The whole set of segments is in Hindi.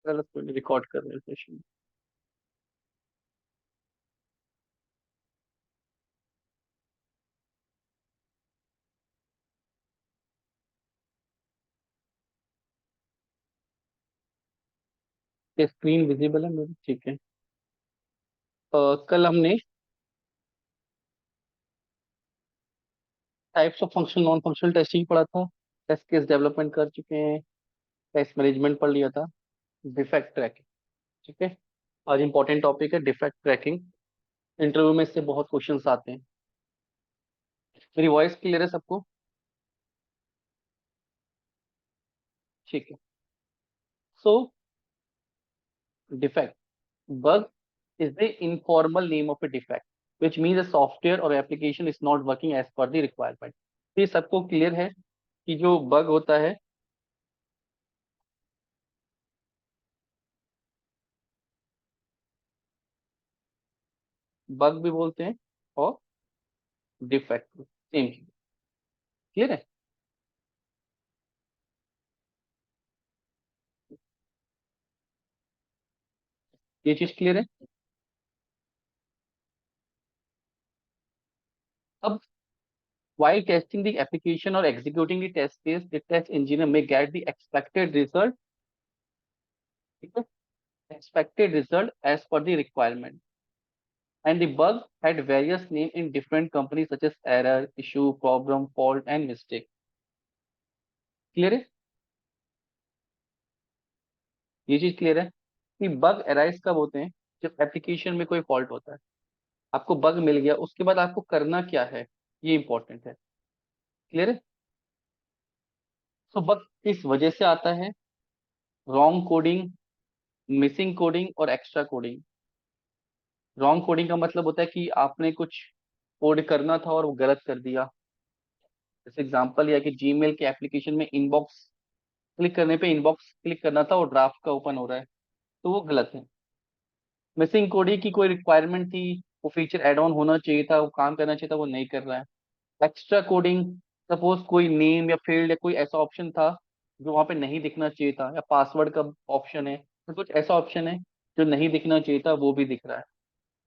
गलत कोई रिकॉर्ड कर रहे हैं सेशन। ये स्क्रीन विजिबल है मेरी, ठीक है। कल हमने types of functional non functional testing पढ़ा था। टेस्ट केस डेवलपमेंट कर चुके हैं। टेस्ट मैनेजमेंट पढ़ लिया था। डिफेक्ट ट्रैकिंग, ठीक है। आज इंपॉर्टेंट टॉपिक है डिफेक्ट ट्रैकिंग। इंटरव्यू में इससे बहुत क्वेश्चंस आते हैं। मेरी वॉइस क्लियर है सबको? ठीक है। सो defect, bug is the informal name of a defect which means a software or application is not working as per the requirement। ये सबको क्लियर है कि जो बग होता है, बग भी बोलते हैं और डिफेक्ट सेम। क्लियर है? ये चीज क्लियर है। अब while testing the application or executing the test case, the test engineer may get the expected result, ठीक है, expected result as per the requirement, and the bug had various names in different companies such as error, issue, problem, fault and mistake। Clear है? ये चीज क्लियर है कि बग अराइज कब होते हैं? जब एप्लीकेशन में कोई फॉल्ट होता है। आपको बग मिल गया, उसके बाद आपको करना क्या है, ये इंपॉर्टेंट है। क्लियर है? तो बग किस वजह से आता है? रॉन्ग कोडिंग, मिसिंग कोडिंग और एक्स्ट्रा कोडिंग। रॉन्ग कोडिंग का मतलब होता है कि आपने कुछ कोड करना था और वो गलत कर दिया। जैसे एग्जांपल यह कि जीमेल के एप्लीकेशन में इनबॉक्स क्लिक करने पे इनबॉक्स क्लिक करना था और ड्राफ्ट का ओपन हो रहा है, तो वो गलत है। मिसिंग कोडिंग की कोई रिक्वायरमेंट थी, वो फीचर एड ऑन होना चाहिए था, वो काम करना चाहिए था, वो नहीं कर रहा है। एक्स्ट्रा कोडिंग, सपोज कोई नेम या फील्ड या कोई ऐसा ऑप्शन था जो वहां पे नहीं दिखना चाहिए था, या पासवर्ड का ऑप्शन है, तो कुछ ऐसा ऑप्शन है जो नहीं दिखना चाहिए था वो भी दिख रहा है।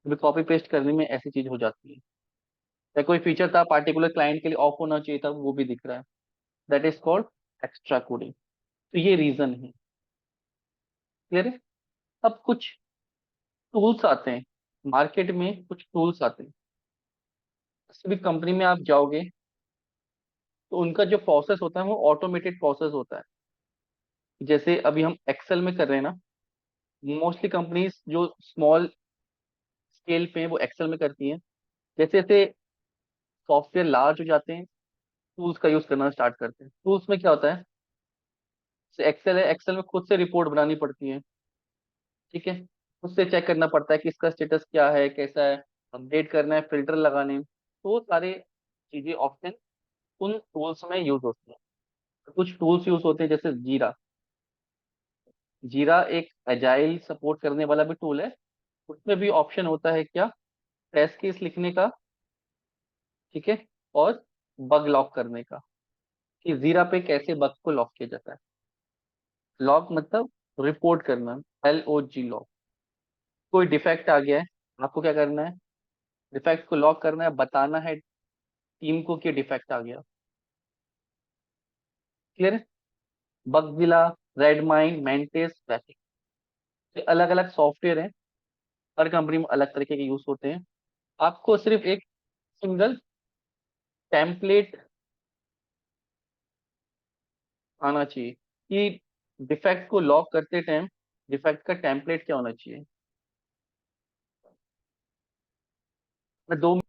तो कॉपी पेस्ट करने में ऐसी चीज हो जाती है। या कोई फीचर था पार्टिकुलर क्लाइंट के लिए ऑफ होना चाहिए था, वो भी दिख रहा है। That is called extra coding. तो ये रीजन है। क्लियर है? अब कुछ टूल्स आते हैं, मार्केट में कुछ टूल्स आते हैं। किसी भी कंपनी में आप जाओगे तो उनका जो प्रोसेस होता है वो ऑटोमेटेड प्रोसेस होता है। जैसे अभी हम एक्सेल में कर रहे हैं ना, मोस्टली कंपनीज जो स्मॉल स्केल पे हैं वो एक्सेल में करती हैं। जैसे जैसे सॉफ्टवेयर लार्ज हो जाते हैं, टूल्स का यूज करना स्टार्ट करते हैं। टूल्स में क्या होता है? जैसे एक्सेल है, एक्सेल में खुद से रिपोर्ट बनानी पड़ती है, ठीक है। खुद से चेक करना पड़ता है कि इसका स्टेटस क्या है, कैसा है, अपडेट करना है, फिल्टर लगाने हैं। तो वो सारे चीजें ऑप्शन उन टूल्स में यूज होती है। कुछ टूल्स यूज होते हैं जैसे जीरा। जीरा एक एजाइल सपोर्ट करने वाला भी टूल है। उसमें भी ऑप्शन होता है क्या? टेस्ट केस लिखने का, ठीक है, और बग लॉक करने का, कि जीरा पे कैसे बग को लॉक किया जाता है। लॉक मतलब रिपोर्ट करना, LOG लॉक। कोई डिफेक्ट आ गया है, आपको क्या करना है? डिफेक्ट को लॉक करना है, बताना है टीम को कि डिफेक्ट आ गया। क्लियर है? बगजिला, रेडमाइन, मेंटिस, ट्रैफिक, ये अलग अलग सॉफ्टवेयर हैं। हर कंपनी में अलग तरीके के यूज होते हैं। आपको सिर्फ एक सिंगल टेम्पलेट आना चाहिए कि डिफेक्ट को लॉक करते टाइम डिफेक्ट का टेम्पलेट क्या होना चाहिए। मैं दो,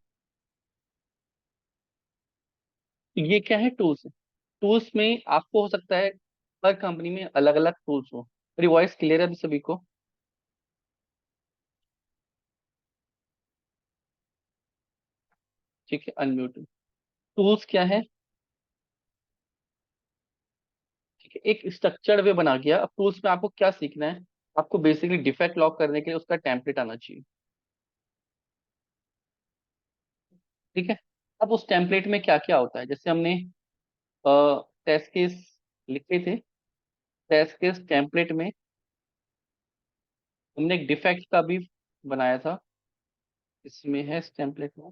ये क्या है? टूल्स। टूल्स में आपको हो सकता है हर कंपनी में अलग अलग टूल्स हो। मेरी वॉइस क्लियर है अभी सभी को? ठीक है, अनम्यूट। टूल्स क्या है? ठीक है, एक स्ट्रक्चर्ड वे बना गया। अब टूल्स में आपको क्या सीखना है? आपको बेसिकली डिफेक्ट लॉक करने के लिए उसका टेम्पलेट आना चाहिए, ठीक है। अब उस टेम्पलेट में क्या क्या होता है? जैसे हमने टेस्ट केस लिखे थे, टेस्ट केस टेम्पलेट में हमने एक डिफेक्ट का भी बनाया था, इसमें है टेम्पलेट में,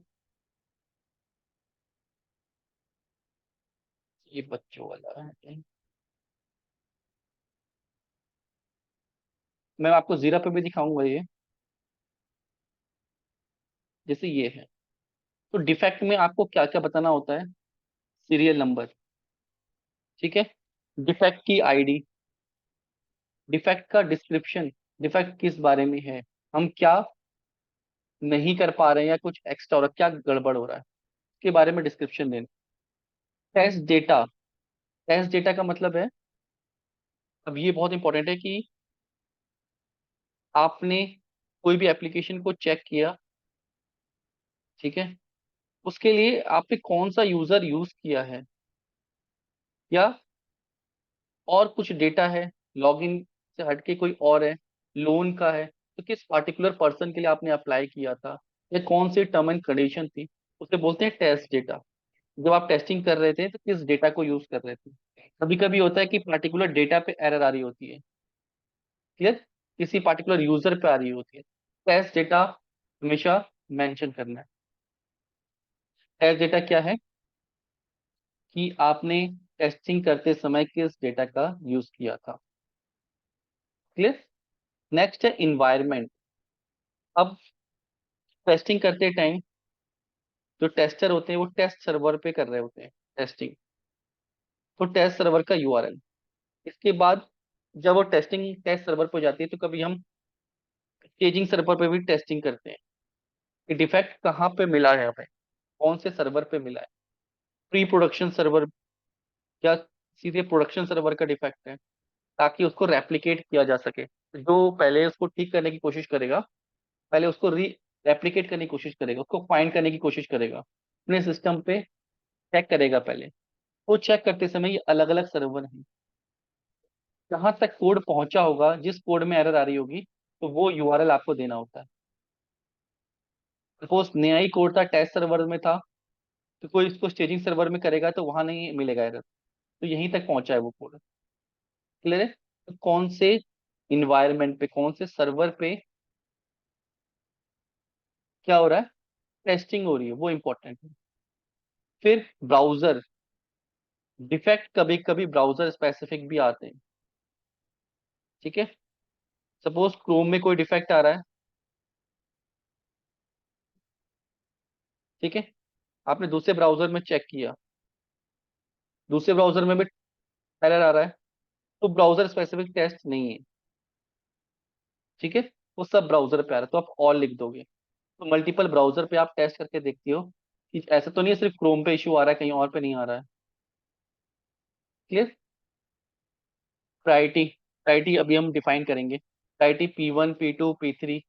ये बच्चों वाला है। मैं आपको जीरा पे भी दिखाऊंगा ये, जैसे ये है। तो डिफेक्ट में आपको क्या क्या बताना होता है? सीरियल नंबर, ठीक है, डिफेक्ट की आईडी, डिफेक्ट का डिस्क्रिप्शन, डिफेक्ट किस बारे में है, हम क्या नहीं कर पा रहे हैं, या कुछ एक्स्ट्रा हो रहा है, क्या गड़बड़ हो रहा है, इसके बारे में डिस्क्रिप्शन देना। टेस्ट डेटा, टेस्ट डेटा का मतलब है, अब ये बहुत इंपॉर्टेंट है कि आपने कोई भी एप्लीकेशन को चेक किया, ठीक है, उसके लिए आपने कौन सा यूजर यूज किया है, या और कुछ डेटा है, लॉगिन से हटके कोई और है, लोन का है, तो किस पार्टिकुलर पर्सन के लिए आपने अप्लाई किया था, या कौन सी टर्म एंड कंडीशन थी, उसे बोलते हैं टेस्ट डेटा। जब आप टेस्टिंग कर रहे थे तो किस डेटा को यूज कर रहे थे। कभी कभी होता है कि पार्टिकुलर डेटा पे एरर आ रही होती है, क्लियर, किसी पार्टिकुलर यूजर पे आ रही होती है, टेस्ट डेटा हमेशा मेंशन करना है। टेस्ट डेटा क्या है, कि आपने टेस्टिंग करते समय किस डेटा का यूज किया था, क्लियर। नेक्स्ट है इन्वायरमेंट। अब टेस्टिंग करते टाइम जो टेस्टर होते हैं वो टेस्ट सर्वर पे कर रहे होते हैं टेस्टिंग, तो टेस्ट सर्वर का यूआरएल। इसके बाद जब वो टेस्टिंग टेस्ट सर्वर पे जाती है, तो कभी हम स्टेजिंग सर्वर पे भी टेस्टिंग करते हैं कि डिफेक्ट कहाँ पे मिला है, हमें कौन से सर्वर पे मिला है, प्री प्रोडक्शन सर्वर, क्या सीधे प्रोडक्शन सर्वर का डिफेक्ट है, ताकि उसको रेप्लिकेट किया जा सके। जो पहले उसको ठीक करने की कोशिश करेगा, पहले उसको री रेप्लिकेट करने की कोशिश करेगा, उसको फाइंड करने की कोशिश करेगा, अपने सिस्टम पे चेक करेगा पहले। वो चेक करते समय ये अलग अलग सर्वर हैं, जहां तक कोड पहुंचा होगा, जिस कोड में एरर आ रही होगी, तो वो यूआरएल आपको देना होता है। सपोज नया ही कोड था, टेस्ट सर्वर में था, तो कोई इसको स्टेजिंग सर्वर में करेगा तो वहां नहीं मिलेगा एरर, तो यहीं तक पहुंचा है वो कोड, क्लियर है। तो कौन से इन्वायरमेंट पे, कौन से सर्वर पे क्या हो रहा है, टेस्टिंग हो रही है, वो इंपॉर्टेंट है। फिर ब्राउजर डिफेक्ट, कभी कभी ब्राउजर स्पेसिफिक भी आते हैं, ठीक है। सपोज क्रोम में कोई डिफेक्ट आ रहा है, ठीक है, आपने दूसरे ब्राउजर में चेक किया, दूसरे ब्राउजर में भी एरर आ रहा है, तो ब्राउजर स्पेसिफिक टेस्ट नहीं है, ठीक है, वो सब ब्राउजर पे आ रहा है, तो आप ऑल लिख दोगे। तो मल्टीपल ब्राउजर पे आप टेस्ट करके देखती हो कि ऐसा तो नहीं है सिर्फ क्रोम पे इशू आ रहा है, कहीं और पे नहीं आ रहा है, क्लियर। प्रायोरिटी, प्रायोरिटी अभी हम डिफाइन करेंगे, प्रायोरिटी P1 P2 P3,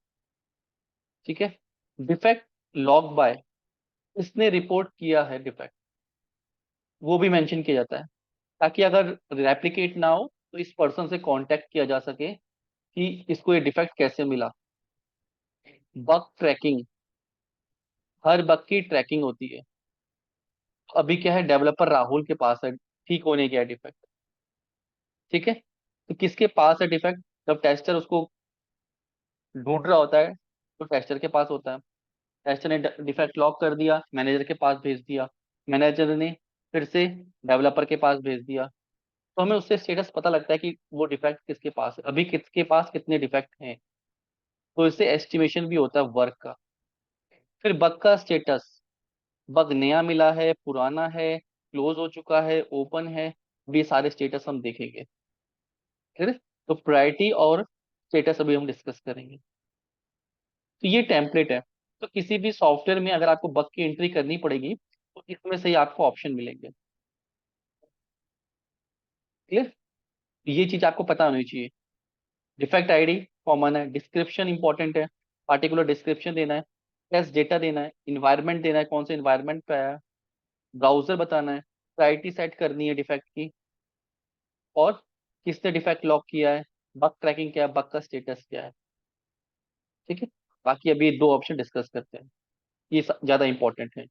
ठीक है। डिफेक्ट लॉग बाय, इसने रिपोर्ट किया है डिफेक्ट, वो भी मेंशन किया जाता है, ताकि अगर रेप्लिकेट ना हो तो इस पर्सन से कांटेक्ट किया जा सके कि इसको ये डिफेक्ट कैसे मिला। बग ट्रैकिंग, हर बग की ट्रैकिंग होती है। अभी क्या है, डेवलपर राहुल के पास है, ठीक होने गया डिफेक्ट, ठीक है, तो किसके पास है डिफेक्ट, जब टेस्टर उसको ढूंढ रहा होता है तो टेस्टर के पास होता है। टेस्टर ने डिफेक्ट लॉक कर दिया, मैनेजर के पास भेज दिया, मैनेजर ने फिर से डेवलपर के पास भेज दिया, तो हमें उससे स्टेटस पता लगता है कि वो डिफेक्ट किसके पास है, अभी किसके पास कितने डिफेक्ट हैं, तो इससे एस्टिमेशन भी होता है वर्क का। फिर बग का स्टेटस, बग नया मिला है, पुराना है, क्लोज हो चुका है, ओपन है, ये सारे स्टेटस हम देखेंगे, ठीक है। तो प्रायोरिटी और स्टेटस अभी हम डिस्कस करेंगे। तो ये टेम्पलेट है, तो किसी भी सॉफ्टवेयर में अगर आपको बग की एंट्री करनी पड़ेगी, तो इसमें से ही आपको ऑप्शन मिलेंगे, क्लियर। ये चीज आपको पता होनी चाहिए। डिफेक्ट आईडी कॉमन है, डिस्क्रिप्शन इंपॉर्टेंट है, पार्टिकुलर डिस्क्रिप्शन देना है, टेस्ट डेटा देना है, इन्वायरमेंट देना है, कौन से इन्वायरमेंट पे आया, ब्राउजर बताना है, प्रायोरिटी सेट करनी है डिफेक्ट की, और किसने डिफेक्ट लॉक किया है, बग ट्रैकिंग क्या है, बग का स्टेटस क्या है, ठीक है। बाकी अभी दो ऑप्शन डिस्कस करते हैं, ये ज्यादा इंपॉर्टेंट है।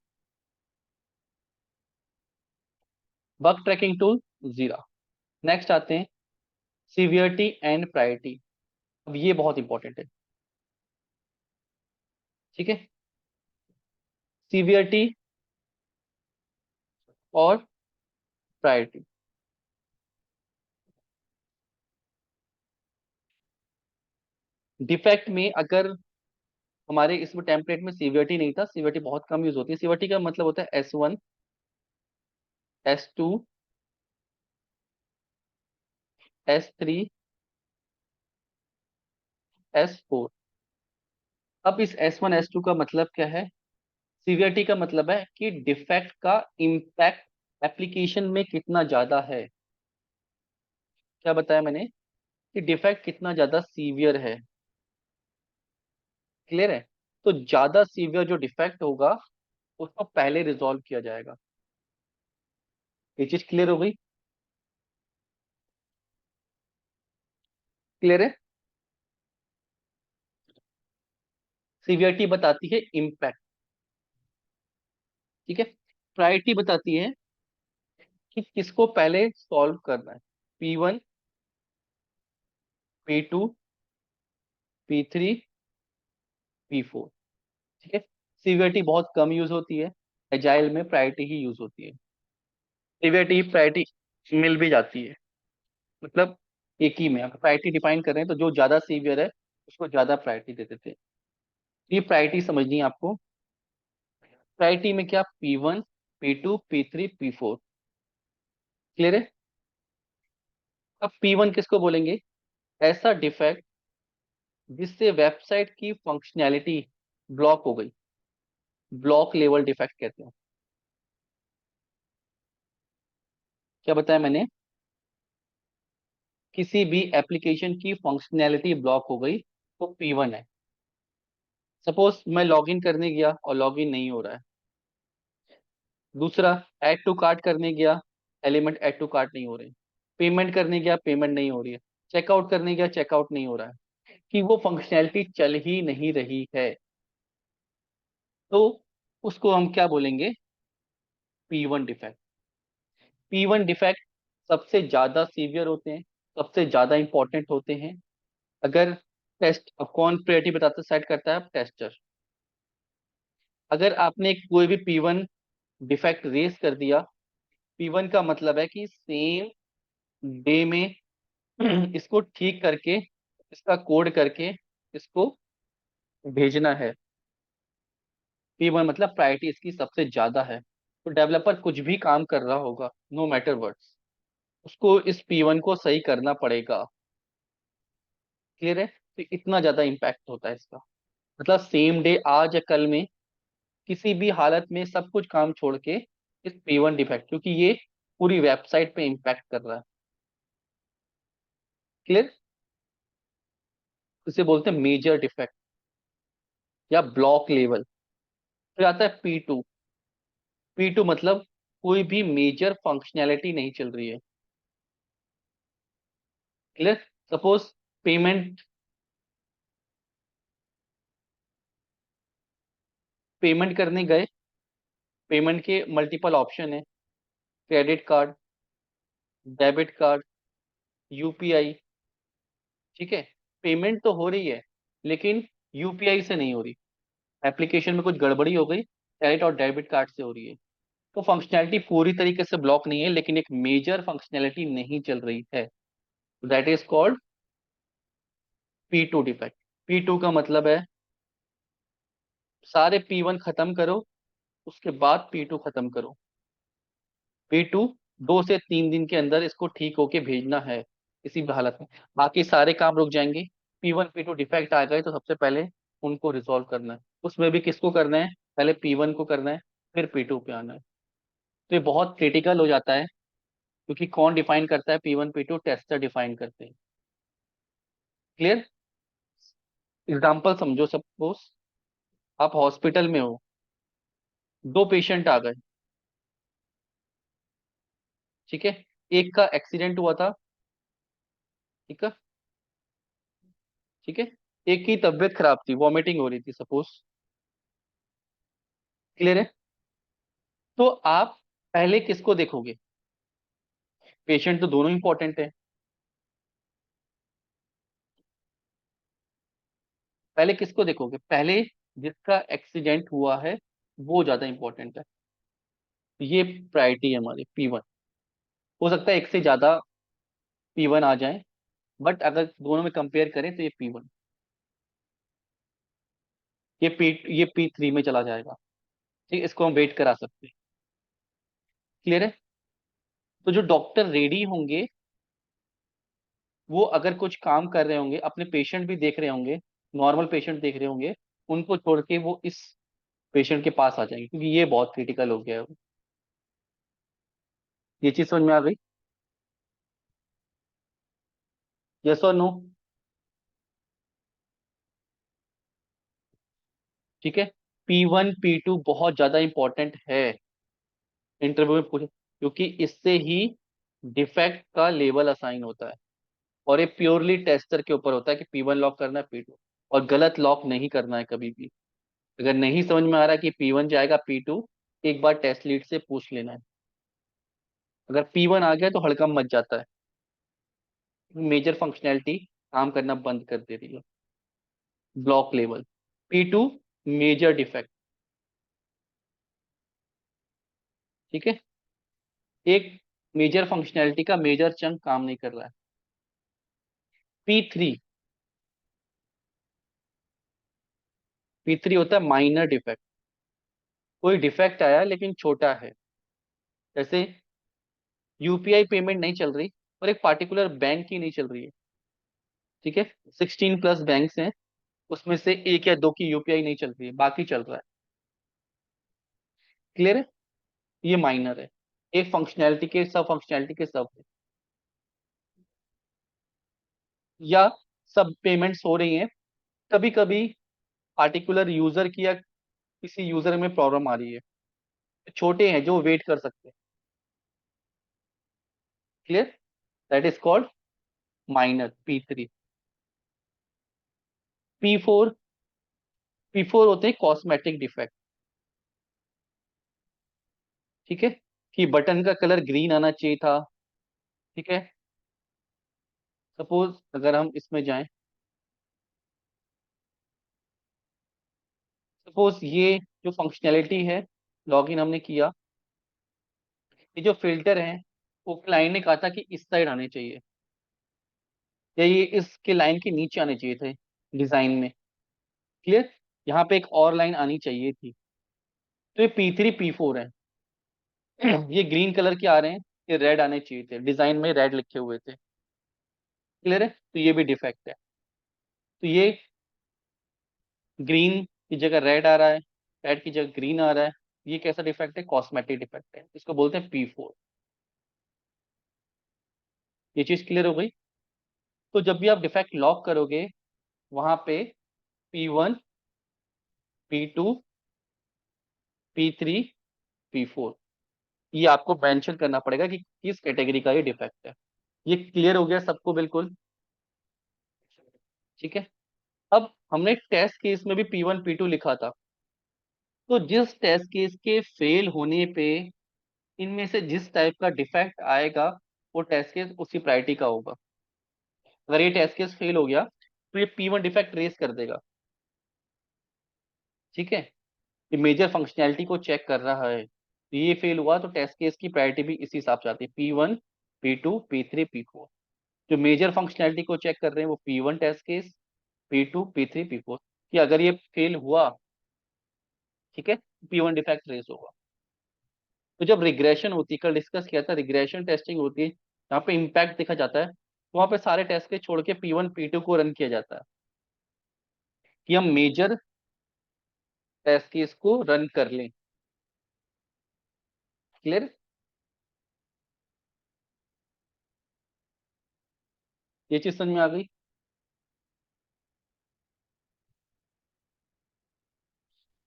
बग ट्रैकिंग टूल जीरा। नेक्स्ट आते हैं सीवियरिटी एंड प्रायोरिटी। अब ये बहुत इंपॉर्टेंट है। ठीक है, सीवियरिटी और प्रायोरिटी। डिफेक्ट में अगर हमारे इसमें टेम्पलेट में सीवियरिटी नहीं था, सीवियरिटी बहुत कम यूज होती है। सीवियरिटी का मतलब होता है S1, S2, S3, S4। अब इस S1 S2 का मतलब क्या है? सीवियरिटी का मतलब है कि डिफेक्ट का इम्पैक्ट एप्लीकेशन में कितना ज्यादा है। क्या बताया मैंने? कि डिफेक्ट कितना ज्यादा सीवियर है। क्लियर है? तो ज्यादा सीवियर जो डिफेक्ट होगा उसको पहले रिजॉल्व किया जाएगा। ये चीज क्लियर हो गई? क्लियर है? सीवियरिटी बताती है इम्पैक्ट। ठीक है। प्रायोरिटी बताती है कि किसको पहले सॉल्व करना है। P1, P2, P3, P4। ठीक है। सीवियरिटी बहुत कम यूज होती है, एजाइल में प्रायोरिटी ही यूज होती है। सीवियरिटी प्रायोरिटी मिल भी जाती है, मतलब एक ही में अगर प्रायोरिटी डिफाइन कर रहे हैं तो जो ज्यादा सीवियर है उसको ज्यादा प्रायोरिटी दे देते हैं। ये प्रायोरिटी समझनी है आपको। प्रायोरिटी में क्या? P1, P2, P3, P4। Clear है? अब P1 किसको बोलेंगे? ऐसा डिफेक्ट जिससे वेबसाइट की फंक्शनैलिटी ब्लॉक हो गई, ब्लॉक लेवल डिफेक्ट कहते हैं। क्या बताया मैंने? किसी भी एप्लीकेशन की फंक्शनैलिटी ब्लॉक हो गई तो P1 है। सपोज मैं लॉगिन करने गया और लॉगिन नहीं हो रहा है। दूसरा, ऐड टू कार्ट करने गया, एलिमेंट ऐड टू कार्ट नहीं हो रहे। पेमेंट करने गया, पेमेंट नहीं हो रही है। चेकआउट करने गया, चेकआउट नहीं हो रहा है, कि वो फंक्शनैलिटी चल ही नहीं रही है। तो उसको हम क्या बोलेंगे? P1 defect. P1 डिफेक्ट सबसे ज्यादा सीवियर होते हैं, सबसे ज्यादा इंपॉर्टेंट होते हैं। अगर टेस्ट, अब कौन प्रायोरिटी बताता सेट करता है? टेस्टर। अगर आपने कोई भी P1 डिफेक्ट रेस कर दिया, P1 का मतलब है कि सेम डे में इसको ठीक करके, इसका कोड करके इसको भेजना है। P1 मतलब प्रायोरिटी इसकी सबसे ज्यादा है। तो डेवलपर कुछ भी काम कर रहा होगा, नो मैटर व्हाट्स, उसको इस P1 को सही करना पड़ेगा। क्लियर है? तो इतना ज्यादा इम्पैक्ट होता है इसका। मतलब सेम डे, आज या कल में, किसी भी हालत में सब कुछ काम छोड़ के इस P1 डिफेक्ट, क्योंकि ये पूरी वेबसाइट पे इम्पैक्ट कर रहा है। क्लियर? इसे बोलते हैं मेजर डिफेक्ट या ब्लॉक लेवल। फिर आता है P2। P2 मतलब कोई भी मेजर फंक्शनैलिटी नहीं चल रही है। क्लियर? सपोज पेमेंट, पेमेंट करने गए, पेमेंट के मल्टीपल ऑप्शन है, credit card, debit card, UPI. ठीक है। पेमेंट तो हो रही है लेकिन यूपीआई से नहीं हो रही, एप्लीकेशन में कुछ गड़बड़ी हो गई, क्रेडिट और डेबिट कार्ड से हो रही है। तो फंक्शनैलिटी पूरी तरीके से ब्लॉक नहीं है लेकिन एक मेजर फंक्शनैलिटी नहीं चल रही है। That is called P2 defect. P2 का मतलब है सारे P1 खत्म करो, उसके बाद P2 खत्म करो। P2 2 से 3 दिन के अंदर इसको ठीक होके भेजना है किसी भी हालत में, बाकी सारे काम रुक जाएंगे। P1 P2 डिफेक्ट आ गए तो सबसे पहले उनको रिजॉल्व करना है। उसमें भी किसको करना है? पहले P1 को करना है, फिर P2 पे आना है। तो ये बहुत क्रिटिकल हो जाता है, क्योंकि कौन डिफाइन करता है P1 P2? टेस्टर डिफाइन करते हैं। क्लियर? एग्जाम्पल समझो। सपोज आप हॉस्पिटल में हो, 2 पेशेंट आ गए। ठीक है। एक का एक्सीडेंट हुआ था। ठीक है। ठीक है। एक की तबीयत खराब थी, वॉमिटिंग हो रही थी सपोज। क्लियर है? तो आप पहले किसको देखोगे? पेशेंट तो दोनों इंपॉर्टेंट है। पहले किसको देखोगे? पहले जिसका एक्सीडेंट हुआ है वो ज्यादा इंपॉर्टेंट है। ये प्रायोरिटी है हमारी P1। हो सकता है एक से ज्यादा P1 आ जाए, बट अगर दोनों में कंपेयर करें तो ये P1, ये P3 में चला जाएगा। ठीक, इसको हम वेट करा सकते हैं। क्लियर है? तो जो डॉक्टर रेडी होंगे, वो अगर कुछ काम कर रहे होंगे, अपने पेशेंट भी देख रहे होंगे, नॉर्मल पेशेंट देख रहे होंगे, उनको छोड़ के वो इस पेशेंट के पास आ जाएंगे, क्योंकि ये बहुत क्रिटिकल हो गया है। ये चीज समझ में आ गई? यस और नो? ठीक है। P1 P2 बहुत ज्यादा इंपॉर्टेंट है इंटरव्यू में पूछे, क्योंकि इससे ही डिफेक्ट का लेवल असाइन होता है। और ये प्योरली टेस्टर के ऊपर होता है कि P1 लॉक करना है, P2, और गलत लॉक नहीं करना है कभी भी। अगर नहीं समझ में आ रहा है कि P1 जाएगा P2, एक बार टेस्ट लीड से पूछ लेना है। अगर P1 आ गया तो हड़कंप मच जाता है, मेजर फंक्शनैलिटी काम करना बंद कर दे रही है। Block level. P2 major defect. ठीक है। एक मेजर फंक्शनैलिटी का मेजर चंक काम नहीं कर रहा है। P3, P3 होता है माइनर डिफेक्ट। कोई डिफेक्ट आया लेकिन छोटा है। जैसे यूपीआई पेमेंट नहीं चल रही, और एक पार्टिकुलर बैंक की नहीं चल रही है। ठीक है। 16+ बैंक्स हैं, उसमें से एक या दो की यूपीआई नहीं चल रही है, बाकी चल रहा है। क्लियर है? ये माइनर है। एक फंक्शनैलिटी के सब फंक्शनैलिटी के सब है। या सब पेमेंट्स हो रही हैं, कभी कभी पार्टिकुलर यूजर की या किसी यूजर में प्रॉब्लम आ रही है, छोटे हैं जो वेट कर सकते हैं। Clear? That is called minor, P3। P4, P4 होते हैं कॉस्मेटिक डिफेक्ट। ठीक है, कि बटन का कलर ग्रीन आना चाहिए था। ठीक है। सपोज अगर हम इसमें जाएं, सपोज ये जो फंक्शनैलिटी है, लॉगिन हमने किया, ये जो फिल्टर है, वो क्लाइंट ने कहा था कि इस साइड आने चाहिए, या ये इसके लाइन के नीचे आने चाहिए थे डिजाइन में। क्लियर? यहाँ पे एक और लाइन आनी चाहिए थी। तो ये P3 P4 है। ये ग्रीन कलर के आ रहे हैं, ये रेड आने चाहिए थे, डिजाइन में रेड लिखे हुए थे। क्लियर है? तो ये भी डिफेक्ट है। तो ये ग्रीन की जगह रेड आ रहा है, रेड की जगह ग्रीन आ रहा है, ये कैसा डिफेक्ट है? कॉस्मेटिक डिफेक्ट है, इसको बोलते हैं P4। ये चीज क्लियर हो गई? तो जब भी आप डिफेक्ट लॉक करोगे, वहां पे P1 P2 P3 P4, ये आपको मेंशन करना पड़ेगा कि किस कैटेगरी का ये डिफेक्ट है। ये क्लियर हो गया सबको बिल्कुल? ठीक है। अब हमने टेस्ट केस में भी P1 P2 लिखा था, तो जिस टेस्ट केस के फेल होने पे इनमें से जिस टाइप का डिफेक्ट आएगा, वो टेस्ट केस उसी प्रायोरिटी का होगा। अगर ये टेस्ट केस फेल हो गया तो ये P1 डिफेक्ट रेस कर देगा। ठीक है। ये मेजर फंक्शनैलिटी को चेक कर रहा है, तो ये फेल हुआ तो टेस्ट केस की प्रायोरिटी भी इसी हिसाब से आती है, P1 P2 P3 P4। जो मेजर फंक्शनैलिटी को चेक कर रहे हैं वो P1 test case, P2 P3 P4। कि अगर ये फेल हुआ, ठीक है, P1 डिफेक्ट रेस होगा। तो जब रिग्रेशन होती है, कल डिस्कस किया था, रिग्रेशन टेस्टिंग होती है, यहाँ पे इम्पैक्ट देखा जाता है, तो वहाँ पे सारे टेस्ट के छोड़ के P1 P2 को रन किया जाता है, कि हम मेजर टेस्ट केस को रन कर लें। क्लियर? ये चीज समझ में आ गई?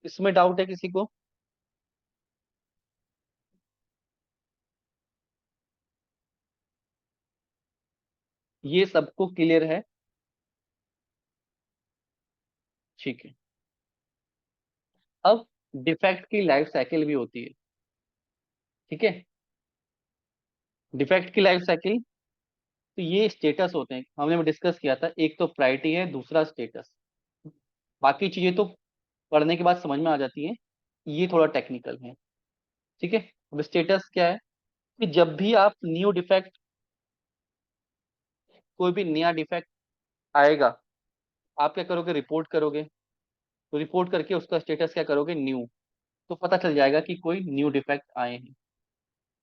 इसमें डाउट है किसी को? ये सबको क्लियर है? ठीक है। अब डिफेक्ट की लाइफ साइकिल भी होती है। ठीक है। डिफेक्ट की लाइफ साइकिल, तो ये स्टेटस होते हैं, हमने डिस्कस किया था, एक तो प्रायोरिटी है, दूसरा स्टेटस। बाकी चीजें तो पढ़ने के बाद समझ में आ जाती है। ये थोड़ा टेक्निकल है। ठीक है। अब स्टेटस क्या है कि जब भी आप न्यू डिफेक्ट, कोई भी नया डिफेक्ट आएगा, आप क्या करोगे, रिपोर्ट करोगे। तो रिपोर्ट करके उसका स्टेटस क्या करोगे, न्यू। तो पता चल जाएगा कि कोई न्यू डिफेक्ट आए हैं।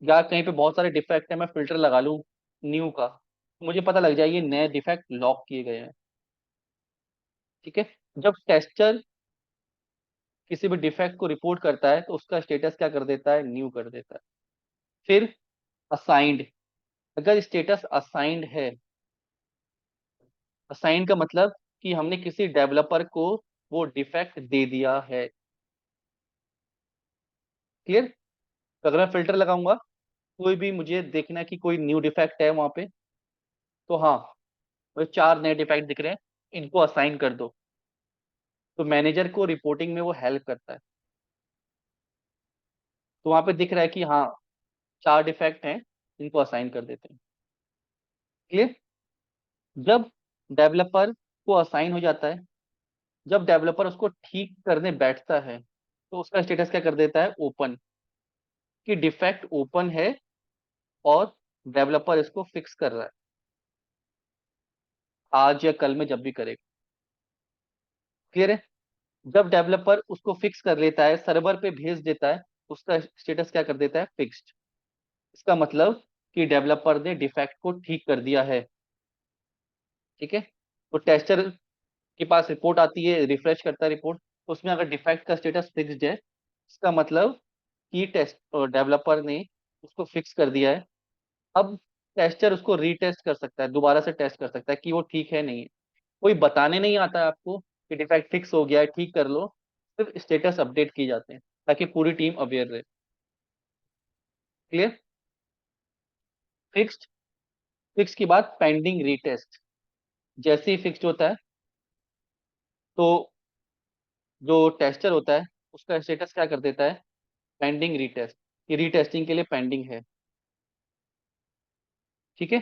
या कहीं पे बहुत सारे डिफेक्ट है, मैं फिल्टर लगा लूं न्यू का, तो मुझे पता लग जाए ये नए डिफेक्ट लॉक किए गए हैं। ठीक है। जब टेस्टर किसी भी डिफेक्ट को रिपोर्ट करता है तो उसका स्टेटस क्या कर देता है, न्यू कर देता है। फिर असाइंड, अगर स्टेटस असाइंड है, असाइंड का मतलब कि हमने किसी डेवलपर को वो डिफेक्ट दे दिया है। क्लियर। तो अगर मैं फिल्टर लगाऊंगा, कोई भी मुझे देखना है कि कोई न्यू डिफेक्ट है वहां पे, तो हाँ, मुझे 4 नए डिफेक्ट दिख रहे हैं, इनको असाइन कर दो। तो मैनेजर को रिपोर्टिंग में वो हेल्प करता है। तो वहां पे दिख रहा है कि हाँ, 4 डिफेक्ट हैं, इनको असाइन कर देते हैं। क्लियर। जब डेवलपर को असाइन हो जाता है, जब डेवलपर उसको ठीक करने बैठता है, तो उसका स्टेटस क्या कर देता है, ओपन, कि डिफेक्ट ओपन है और डेवलपर इसको फिक्स कर रहा है, आज या कल में जब भी करेगा। क्लियर है। जब डेवलपर उसको फिक्स कर लेता है, सर्वर पे भेज देता है, उसका स्टेटस क्या कर देता है, फिक्स्ड। इसका मतलब कि डेवलपर ने डिफेक्ट को ठीक कर दिया है। ठीक है। तो टेस्टर के पास रिपोर्ट आती है, रिफ्रेश करता है रिपोर्ट, उसमें अगर डिफेक्ट का स्टेटस फिक्स्ड है, इसका मतलब कि टेस्ट डेवलपर ने उसको फिक्स कर दिया है। अब टेस्टर उसको रीटेस्ट कर सकता है, दोबारा से टेस्ट कर सकता है कि वो ठीक है नहीं है। कोई बताने नहीं आता है आपको कि डिफेक्ट फिक्स हो गया है, ठीक कर लो। सिर्फ स्टेटस अपडेट किए जाते हैं ताकि पूरी टीम अवेयर रहे। क्लियर। फिक्स्ड, फिक्स के बाद पेंडिंग रीटेस्ट। जैसे ही फिक्स्ड होता है, तो जो टेस्टर होता है उसका स्टेटस क्या कर देता है, पेंडिंग रीटेस्ट, ये रीटेस्टिंग के लिए पेंडिंग है। ठीक है।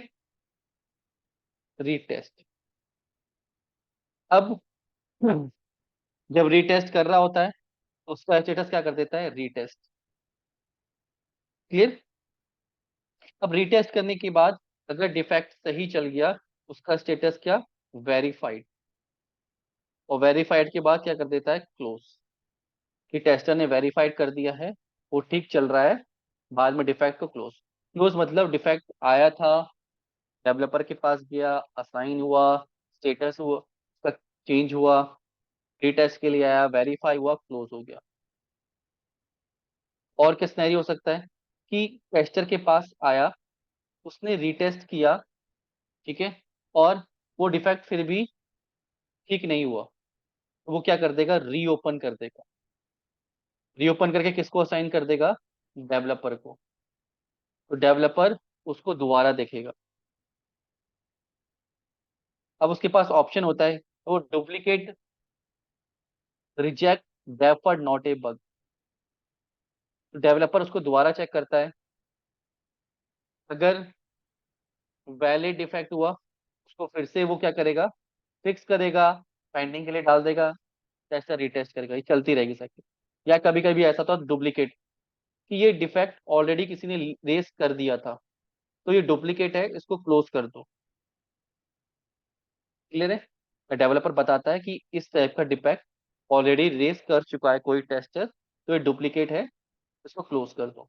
रीटेस्ट। अब जब रीटेस्ट कर रहा होता है तो उसका स्टेटस क्या कर देता है, रीटेस्ट। क्लियर। अब रीटेस्ट करने के बाद अगर डिफेक्ट सही चल गया, उसका स्टेटस क्या, वेरीफाइड। और वेरीफाइड के बाद क्या कर देता है, क्लोज, कि टेस्टर ने वेरीफाइड कर दिया है, वो ठीक चल रहा है, बाद में डिफेक्ट को क्लोज। क्लोज मतलब डिफेक्ट आया था, डेवलपर के पास गया, असाइन हुआ, स्टेटस हुआ उसका चेंज हुआ, रीटेस्ट के लिए आया, वेरीफाई हुआ, क्लोज हो गया। और क्या सिनेरियो हो सकता है कि टेस्टर के पास आया, उसने रीटेस्ट किया, ठीक है, और वो डिफेक्ट फिर भी ठीक नहीं हुआ, तो वो क्या कर देगा, रीओपन कर देगा। रीओपन करके किसको असाइन कर देगा, डेवलपर को। तो डेवलपर उसको दोबारा देखेगा। अब उसके पास ऑप्शन होता है, वो duplicate, reject, deferred, not a bug. तो डेवलपर उसको दोबारा चेक करता है, अगर वैलिड डिफेक्ट हुआ, उसको फिर से वो क्या करेगा, फिक्स करेगा, पेंडिंग के लिए डाल देगा, टेस्टर रीटेस्ट करेगा, ये चलती रहेगी साइकिल। या कभी कभी ऐसा था डुप्लीकेट, कि ये डिफेक्ट ऑलरेडी किसी ने रेस कर दिया था, तो ये डुप्लीकेट है, इसको क्लोज कर दो। क्लियर है। डेवलपर बताता है कि इस टाइप का डिफेक्ट ऑलरेडी रेस कर चुका है कोई टेस्टर, तो ये डुप्लीकेट है, इसको क्लोज कर दो।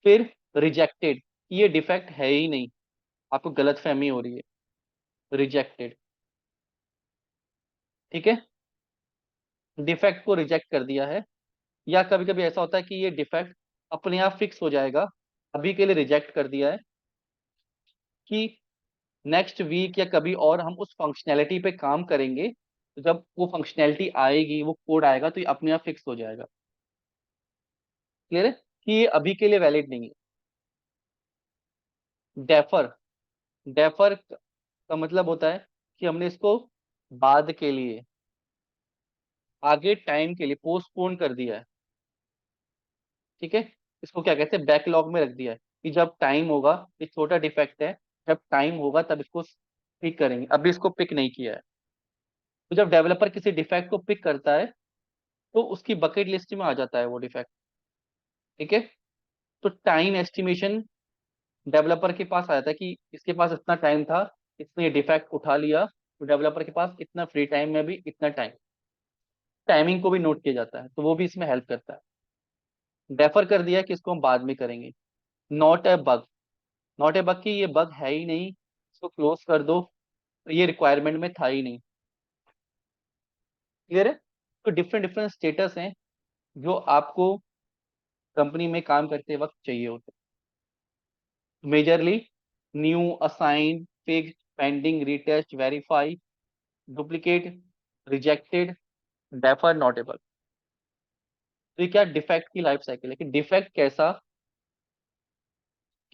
फिर रिजेक्टेड, ये डिफेक्ट है ही नहीं, आपको गलत फहमी हो रही है, रिजेक्टेड। ठीक है। डिफेक्ट को रिजेक्ट कर दिया है। या कभी कभी ऐसा होता है कि ये डिफेक्ट अपने आप फिक्स हो जाएगा, अभी के लिए रिजेक्ट कर दिया है, कि नेक्स्ट वीक या कभी और हम उस फंक्शनैलिटी पे काम करेंगे, तो जब वो फंक्शनैलिटी आएगी, वो कोड आएगा, तो ये अपने आप फिक्स हो जाएगा। क्लियर है, कि ये अभी के लिए वैलिड नहीं है। डेफर, डेफर का मतलब होता है कि हमने इसको बाद के लिए, आगे टाइम के लिए पोस्टपोन कर दिया है। ठीक है। इसको क्या कहते हैं, बैकलॉग में रख दिया है, कि जब टाइम होगा, ये छोटा डिफेक्ट है, जब टाइम होगा तब इसको पिक करेंगे, अभी इसको पिक नहीं किया है। तो जब डेवलपर किसी डिफेक्ट को पिक करता है, तो उसकी बकेट लिस्ट में आ जाता है वो डिफेक्ट। ठीक है। तो टाइम एस्टिमेशन डेवलपर के पास आ जाता है कि इसके पास इतना टाइम था, इसने ये डिफेक्ट उठा लिया, तो डेवलपर के पास इतना फ्री टाइम में भी इतना टाइम, टाइमिंग को भी नोट किया जाता है, तो वो भी इसमें हेल्प करता है। डेफर कर दिया कि इसको हम बाद में करेंगे। Not a bug, not a bug की ये बग है ही नहीं, इसको क्लोज कर दो, तो ये रिक्वायरमेंट में था ही नहीं। क्लियर है। तो डिफरेंट डिफरेंट स्टेटस हैं जो आपको कंपनी में काम करते वक्त चाहिए होते हैं। Majorly new, assign, fix, pending, retest, verify, duplicate, rejected, defer, notable. तो ये क्या डिफेक्ट की लाइफ साइकिल है कि डिफेक्ट कैसा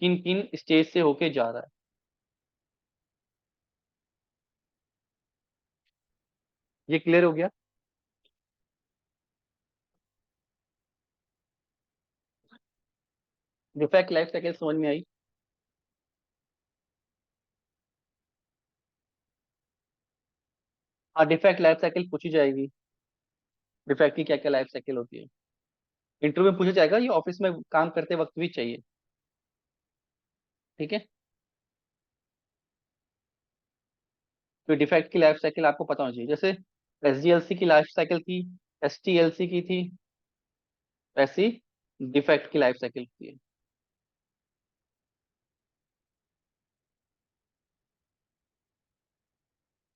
किन किन स्टेज से होके जा रहा है। ये क्लियर हो गया। डिफेक्ट लाइफ साइकिल समझ में आई। हाँ, डिफेक्ट लाइफ साइकिल पूछी जाएगी। डिफेक्ट की क्या क्या लाइफ साइकिल होती है, इंटरव्यू में पूछा जाएगा, ये ऑफिस में काम करते वक्त भी चाहिए। ठीक है। तो डिफेक्ट की लाइफ साइकिल आपको पता होनी चाहिए। जैसे एसडीएलसी की लाइफ साइकिल थी, एसटीएलसी की थी, ऐसी डिफेक्ट की लाइफ साइकिल होती है।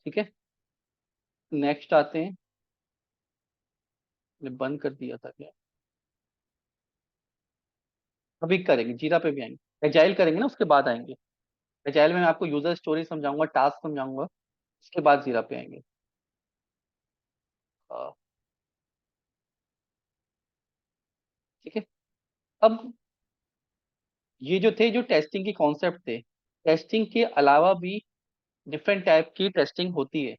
ठीक है। नेक्स्ट आते हैं, मैंने बंद कर दिया था क्या, अभी करेंगे, जीरा पे भी आएंगे, एजाइल करेंगे ना उसके बाद आएंगे। एजाइल में मैं आपको यूजर स्टोरी समझाऊंगा, टास्क समझाऊंगा, उसके बाद जीरा पे आएंगे। अ, ठीक है। अब ये जो थे, जो टेस्टिंग के कॉन्सेप्ट थे, टेस्टिंग के अलावा भी डिफरेंट टाइप की टेस्टिंग होती है।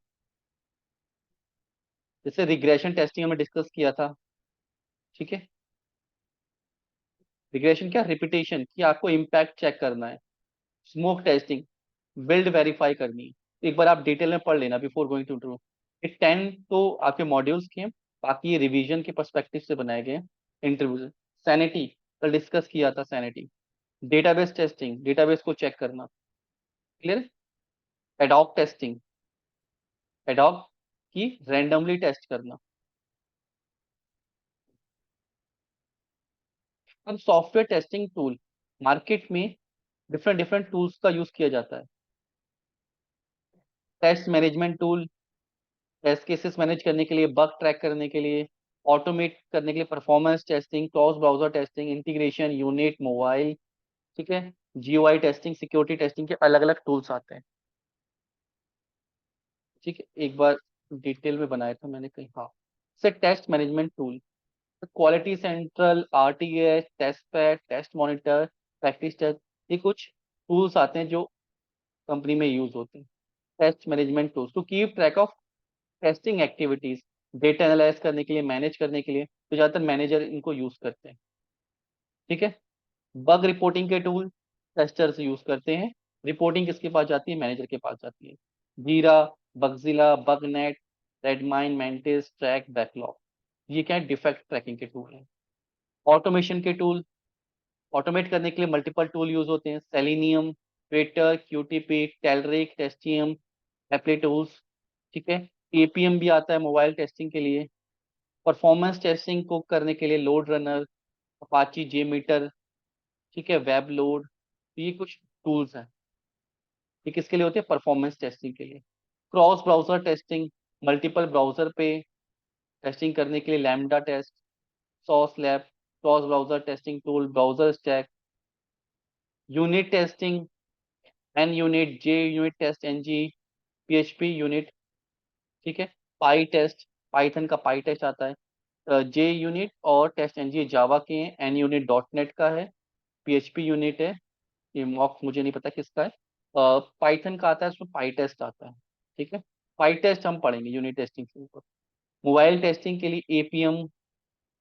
जैसे रिग्रेशन टेस्टिंग हमने डिस्कस किया था। ठीक है। रिग्रेशन क्या, रिपीटेशन, कि आपको इम्पैक्ट चेक करना है। स्मोक टेस्टिंग, बिल्ड वेरीफाई करनी है। एक बार आप डिटेल में पढ़ लेना बिफोर गोइंग टू इंटरव्यू। ये 10 तो आपके मॉड्यूल्स के हैं, बाकी ये रिवीजन के पर्सपेक्टिव से बनाए गए हैं इंटरव्यू से। सैनिटी, कल डिस्कस किया था सैनिटी। डेटाबेस टेस्टिंग, डेटाबेस को चेक करना। क्लियर। एडॉक टेस्टिंग, एडॉक की रैंडमली टेस्ट करना। अब सॉफ्टवेयर टेस्टिंग टूल, मार्केट में डिफरेंट डिफरेंट टूल्स का यूज किया जाता है। Test management tool, test cases manage करने के लिए, बग ट्रैक करने के लिए, ऑटोमेट करने के लिए, performance testing, cross browser testing, integration unit, mobile. ठीक है। जीयूआई टेस्टिंग, सिक्योरिटी टेस्टिंग के अलग अलग टूल्स आते हैं। ठीक है। एक बार डिटेल में बनाया था मैंने कहीं, हाँ। से test management tool, quality central, RTS, test pad, test monitor, practice test, ये कुछ टूल्स आते हैं जो कंपनी में यूज होते हैं। Test management tools to keep track of testing activities, data analyse करने के लिए, मैनेज करने के लिए, तो ज्यादातर मैनेजर इनको यूज करते हैं। ठीक है। बग रिपोर्टिंग के टूल टेस्टर्स यूज करते हैं। रिपोर्टिंग किसके पास जाती है, मैनेजर के पास जाती है। Jira, Bugzilla, BugNet, Redmine, Mantis, Trac, backlog, ये क्या है, डिफेक्ट ट्रैकिंग के टूल हैं। ऑटोमेशन के टूल, ऑटोमेट करने के लिए मल्टीपल टूल यूज होते हैं। Selenium, Watir, QTP, Telerik, Testium, Applitools. ठीक है। एपीएम भी आता है मोबाइल टेस्टिंग के लिए। परफॉर्मेंस टेस्टिंग को करने के लिए लोड रनर, अपाची जे मीटर। ठीक है। वेब लोड, तो ये कुछ टूल्स हैं। ये किसके लिए होते हैं, परफॉर्मेंस टेस्टिंग के लिए। Cross browser testing, multiple browser पे टेस्टिंग करने के लिए LambdaTest, Sauce Lab, cross browser testing tool, BrowserStack. Unit testing, NUnit, JUnit TestNG, PHPUnit. ठीक है। पाई टेस्ट, पाइथन का पाई टेस्ट आता है। जे यूनिट और टेस्ट एनजी जावा के हैं। एन यूनिट डॉट नेट का है। पीएचपी यूनिट है, ये मॉक मुझे नहीं पता किसका है। पाइथन का आता है, उसमें पाई टेस्ट आता है। ठीक है। पाई टेस्ट हम पढ़ेंगे यूनिट टेस्टिंग के ऊपर। मोबाइल टेस्टिंग के लिए एपीएम।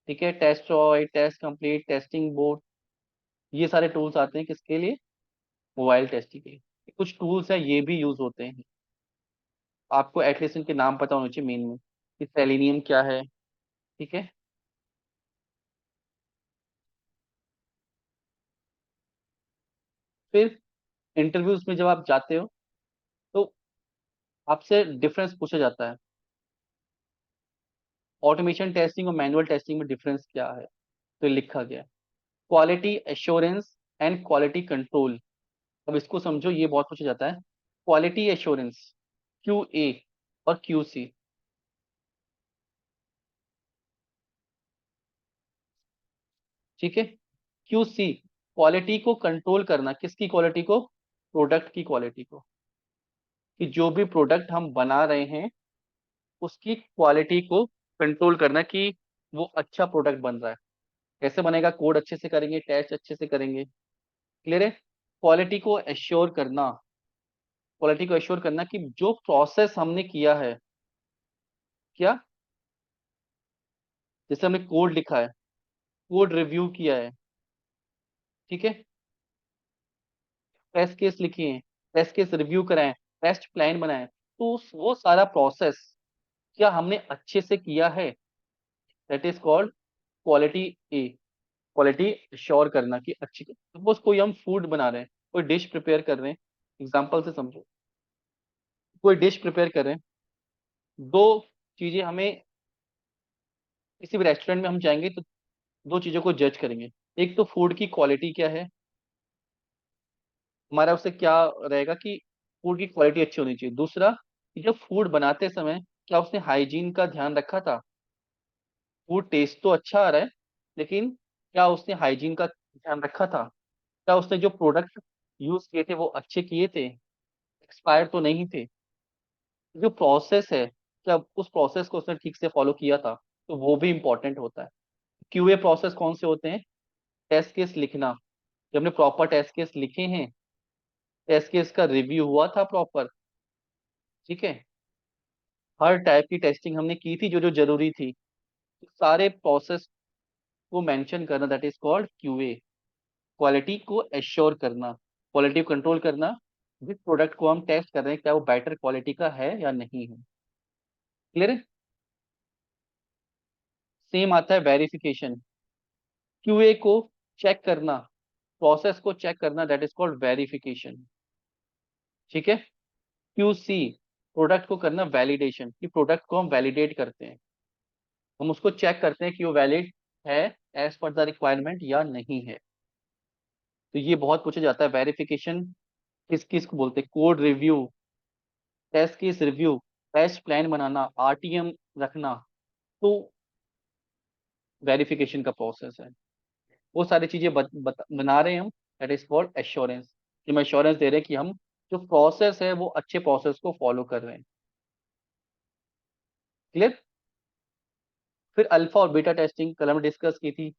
ठीक है। Test Roy, test complete, testing board, ये सारे टूल्स आते हैं किसके लिए, मोबाइल टेस्टिंग के लिए। कुछ टूल्स है ये भी यूज होते हैं, आपको एटलीस्ट इनके नाम पता होना चाहिए मेन में, कि सेलेनियम क्या है, ठीक है। फिर इंटरव्यूज में जब आप जाते हो तो आपसे डिफरेंस पूछा जाता है, ऑटोमेशन टेस्टिंग और मैनुअल टेस्टिंग में डिफरेंस क्या है। तो ये लिखा गया है, quality assurance and quality control. अब इसको समझो, ये बहुत पूछा जाता है। क्वालिटी एश्योरेंस, क्यू ए और क्यू सी। ठीक है। क्यू सी, क्वालिटी को कंट्रोल करना, किसकी क्वालिटी को? प्रोडक्ट की क्वालिटी को, कि जो भी प्रोडक्ट हम बना रहे हैं उसकी क्वालिटी को कंट्रोल करना कि वो अच्छा प्रोडक्ट बन रहा है। कैसे बनेगा? कोड अच्छे से करेंगे, टेस्ट अच्छे से करेंगे। क्लियर है? क्वालिटी को एश्योर करना, क्वालिटी को एश्योर करना कि जो प्रोसेस हमने किया है, क्या, जैसे हमने कोड लिखा है, कोड रिव्यू किया है, ठीक है, टेस्ट केस लिखे हैं, टेस्ट केस रिव्यू कराए, टेस्ट प्लान बनाए, तो वो सारा प्रोसेस क्या हमने अच्छे से किया है? That is called quality A. Quality sure करना कि अच्छी, सपोज कोई हम फूड बना रहे हैं, कोई डिश प्रिपेयर कर रहे हैं, एग्जांपल से समझो, कोई डिश प्रिपेयर कर रहे हैं, दो चीजें हमें, किसी भी रेस्टोरेंट में हम जाएंगे तो दो चीजों को जज करेंगे। एक तो फूड की क्वालिटी क्या है, हमारा उससे क्या रहेगा कि फूड की क्वालिटी अच्छी होनी चाहिए। दूसरा, कि जब फूड बनाते समय क्या उसने हाइजीन का ध्यान रखा था? फूड टेस्ट तो अच्छा आ रहा है, लेकिन क्या उसने हाइजीन का ध्यान रखा था? क्या उसने जो प्रोडक्ट यूज किए थे वो अच्छे किए थे, एक्सपायर तो नहीं थे? जो प्रोसेस है, क्या उस प्रोसेस को उसने ठीक से फॉलो किया था? तो वो भी इंपॉर्टेंट होता है। क्यूए प्रोसेस कौन से होते हैं? टेस्ट केस लिखना, जब हमने प्रॉपर टेस्ट केस लिखे हैं, टेस्ट केस का रिव्यू हुआ था प्रॉपर, ठीक है, हर टाइप की टेस्टिंग हमने की थी जो जो जरूरी थी, तो सारे प्रोसेस को मेंशन करना, that is called QA. Quality को एश्योर करना, क्वालिटी को कंट्रोल करना, जिस प्रोडक्ट को हम टेस्ट कर रहे हैं क्या वो बेटर क्वालिटी का है या नहीं है। क्लियर है? सेम आता है वेरिफिकेशन, क्यूए को चेक करना, प्रोसेस को चेक करना, दैट इज कॉल्ड वेरिफिकेशन। ठीक है। क्यूसी, प्रोडक्ट को करना वैलिडेशन, कि प्रोडक्ट को हम वैलिडेट करते हैं, हम उसको चेक करते हैं कि वो वैलिड है एज पर द रिक्वायरमेंट या नहीं है। तो ये बहुत पूछा जाता है, वेरिफिकेशन किस किस को बोलते हैं? Code review, test case review, test plan बनाना, आरटीएम रखना, तो वेरिफिकेशन का प्रोसेस है। वो सारी चीजें बना रहे हैं हम, दैट इज कॉल्ड एश्योरेंस, कि हम एश्योरेंस दे रहे हैं कि हम जो प्रोसेस है वो अच्छे प्रोसेस को फॉलो कर रहे हैं। क्लियर? फिर अल्फा और बीटा टेस्टिंग कल हमने डिस्कस की थी,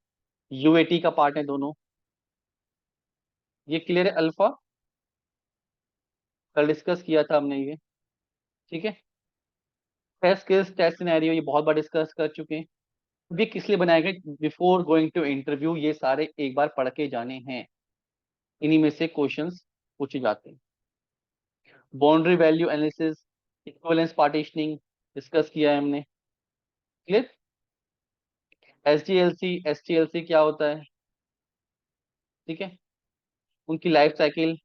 यूएटी का पार्ट है दोनों। ये क्लियर है? अल्फा कल डिस्कस किया था हमने ये, ठीक है। टेस्ट केस, टेस्ट सिनेरियो, ये बहुत बार डिस्कस कर चुके हैं। ये किस लिए बनाए गए? बिफोर गोइंग टू इंटरव्यू ये सारे एक बार पढ़ के जाने हैं, इन्हीं में से क्वेश्चंस पूछे जाते हैं। Boundary value analysis, equivalence partitioning discuss किया है हमने। क्लियर? एसडीएलसी, एसटीएलसी क्या होता है, ठीक है, उनकी लाइफ साइकिल,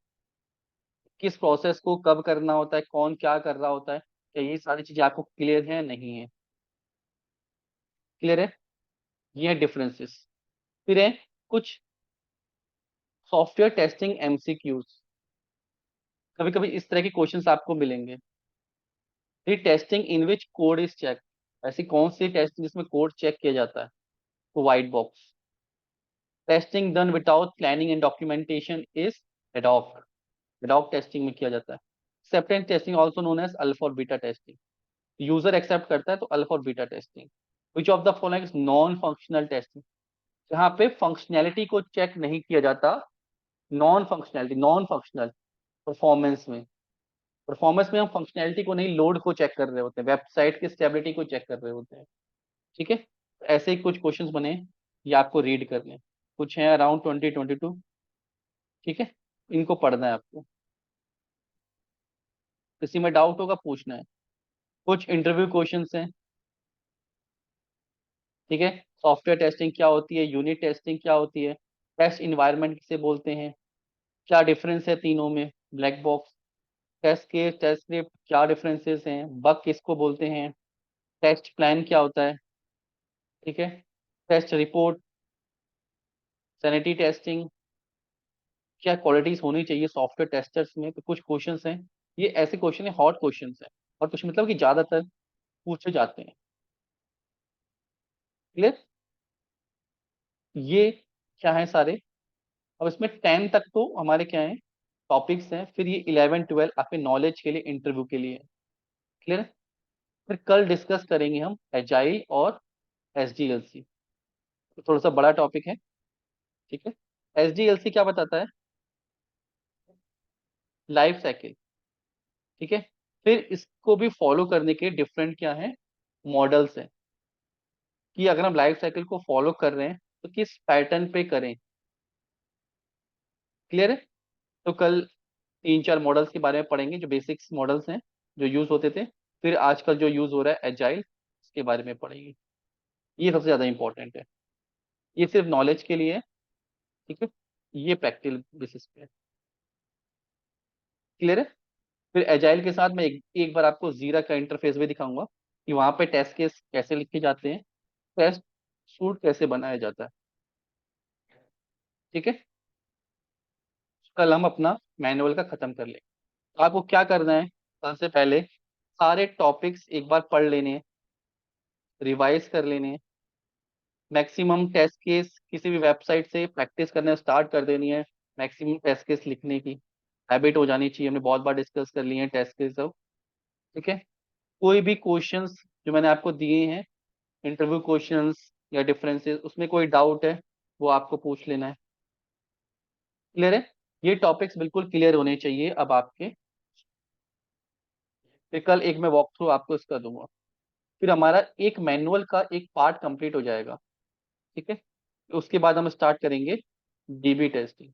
किस प्रोसेस को कब करना होता है, कौन क्या कर रहा होता है, क्या ये सारी चीजें आपको क्लियर है नहीं है? क्लियर है? ये है डिफरेंसेस। फिर है कुछ सॉफ्टवेयर टेस्टिंग एमसीक्यूज, कभी कभी इस तरह के क्वेश्चंस आपको मिलेंगे। फिर testing in which code is check, ऐसी कौन सी टेस्टिंग जिसमें कोड चेक किया जाता है? तो white box. Testing done without planning and documentation is ad hoc, ad hoc testing में किया जाता है। Acceptance testing also known as alpha और बीटा टेस्टिंग, यूजर एक्सेप्ट करता है तो अल्फा और beta testing. Which of the following is non functional testing, जहाँ पे फंक्शनैलिटी को चेक नहीं किया जाता, non functionality, non functional. Performance में, परफॉर्मेंस में हम फंक्शनैलिटी को नहीं, लोड को चेक कर रहे होते हैं, वेबसाइट की स्टेबिलिटी को चेक कर रहे होते हैं। ठीक है। ऐसे ही कुछ क्वेश्चंस बने, ये आपको रीड करने हैं। कुछ हैं अराउंड 2022, ठीक है, इनको पढ़ना है आपको। किसी में डाउट होगा पूछना है। कुछ इंटरव्यू क्वेश्चंस हैं, ठीक है। सॉफ्टवेयर टेस्टिंग क्या होती है, यूनिट टेस्टिंग क्या होती है, टेस्ट इन्वायरमेंट किसे बोलते हैं, क्या डिफरेंस है तीनों में, black box, test case, test script क्या डिफरेंसेस हैं, बग किसको बोलते हैं, टेस्ट प्लान क्या होता है, ठीक है, टेस्ट रिपोर्ट, सैनिटी टेस्टिंग, क्या क्वालिटीज होनी चाहिए सॉफ्टवेयर टेस्टर्स में, तो कुछ क्वेश्चंस हैं। ये ऐसे क्वेश्चन है, हॉट क्वेश्चंस हैं, और कुछ मतलब कि ज्यादातर पूछे जाते हैं। क्लियर। ये क्या है सारे। अब इसमें 10 तक तो हमारे क्या है, टॉपिक्स हैं, फिर ये 11 12 आपके नॉलेज के लिए, इंटरव्यू के लिए। क्लियर। फिर कल डिस्कस करेंगे हम एजाइल और एसडीएलसी, तो थोड़ा सा बड़ा टॉपिक है। ठीक है। एसडीएलसी क्या बताता है, लाइफ साइकिल। ठीक है। फिर इसको भी फॉलो करने के डिफरेंट क्या है, मॉडल्स हैं, कि अगर हम लाइफ साइकिल को फॉलो कर रहे हैं तो किस पैटर्न पे करें। क्लियर है। तो कल 3 4 मॉडल्स के बारे में पढ़ेंगे, जो बेसिक्स मॉडल्स हैं जो यूज होते थे। फिर आजकल जो यूज हो रहा है एजाइल, इसके बारे में पढ़ेंगे। ये सबसे ज्यादा इंपॉर्टेंट है। ये सिर्फ नॉलेज के लिए है। ठीक है। ये प्रैक्टिकल बेसिस पे है। क्लियर है। फिर एजाइल के साथ मैं एक बार आपको जीरा का इंटरफेस भी दिखाऊंगा, कि वहां पे टेस्ट केस कैसे लिखे जाते हैं, टेस्ट सूट कैसे बनाया जाता है। ठीक है। कल हम अपना मैनुअल का खत्म कर लें। तो आपको क्या करना है, सबसे पहले सारे टॉपिक्स एक बार पढ़ लेने हैं, रिवाइज कर लेने हैं, मैक्सिमम टेस्ट केस किसी भी वेबसाइट से प्रैक्टिस करना स्टार्ट कर देनी है, मैक्सिमम टेस्ट केस लिखने की हैबिट हो जानी चाहिए। हमने बहुत बार डिस्कस कर लिए हैं टेस्ट केस सब। ठीक है। कोई भी क्वेश्चंस जो मैंने आपको दिए हैं, इंटरव्यू क्वेश्चंस या डिफरेंसेस, उसमें कोई डाउट है वो आपको पूछ लेना है। क्लियर है। ये टॉपिक्स बिल्कुल क्लियर होने चाहिए अब आपके। फिर कल एक मैं वॉक थ्रू आपको इसका दूंगा। फिर हमारा एक मैनुअल का एक पार्ट कंप्लीट हो जाएगा। ठीक है। उसके बाद हम स्टार्ट करेंगे डीबी टेस्टिंग।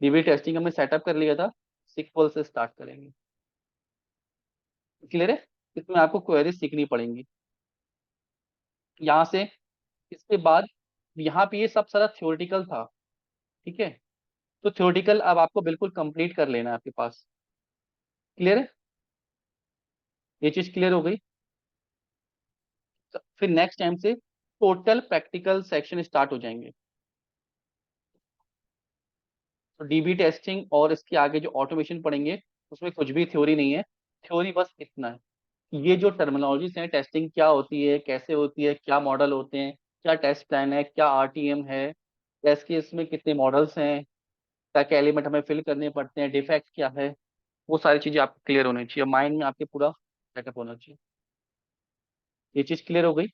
डीबी टेस्टिंग हमने सेटअप कर लिया था, सिक्वल से स्टार्ट करेंगे। क्लियर है। इसमें आपको क्वेरी सीखनी पड़ेंगी यहाँ से। इसके बाद यहाँ पे ये सब सारा थ्योरेटिकल था। ठीक है। तो थ्योरेटिकल अब आपको बिल्कुल कंप्लीट कर लेना है आपके पास। क्लियर है। ये चीज क्लियर हो गई। तो फिर नेक्स्ट टाइम से टोटल प्रैक्टिकल सेक्शन स्टार्ट हो जाएंगे। तो डीबी टेस्टिंग और इसके आगे जो ऑटोमेशन पढ़ेंगे, उसमें कुछ भी थ्योरी नहीं है। थ्योरी बस इतना है, ये जो टर्मिनोलॉजीज हैं, टेस्टिंग क्या होती है, कैसे होती है, क्या मॉडल होते हैं, क्या टेस्ट प्लान है, क्या आरटीएम है, टेस्ट केस में कितने मॉडल्स हैं, क्या क्या एलिमेंट हमें फिल करने पड़ते हैं, डिफेक्ट क्या है, वो सारी चीजें आपको क्लियर होनी चाहिए, माइंड में आपके पूरा सेटअप होना चाहिए। ये चीज क्लियर हो गई।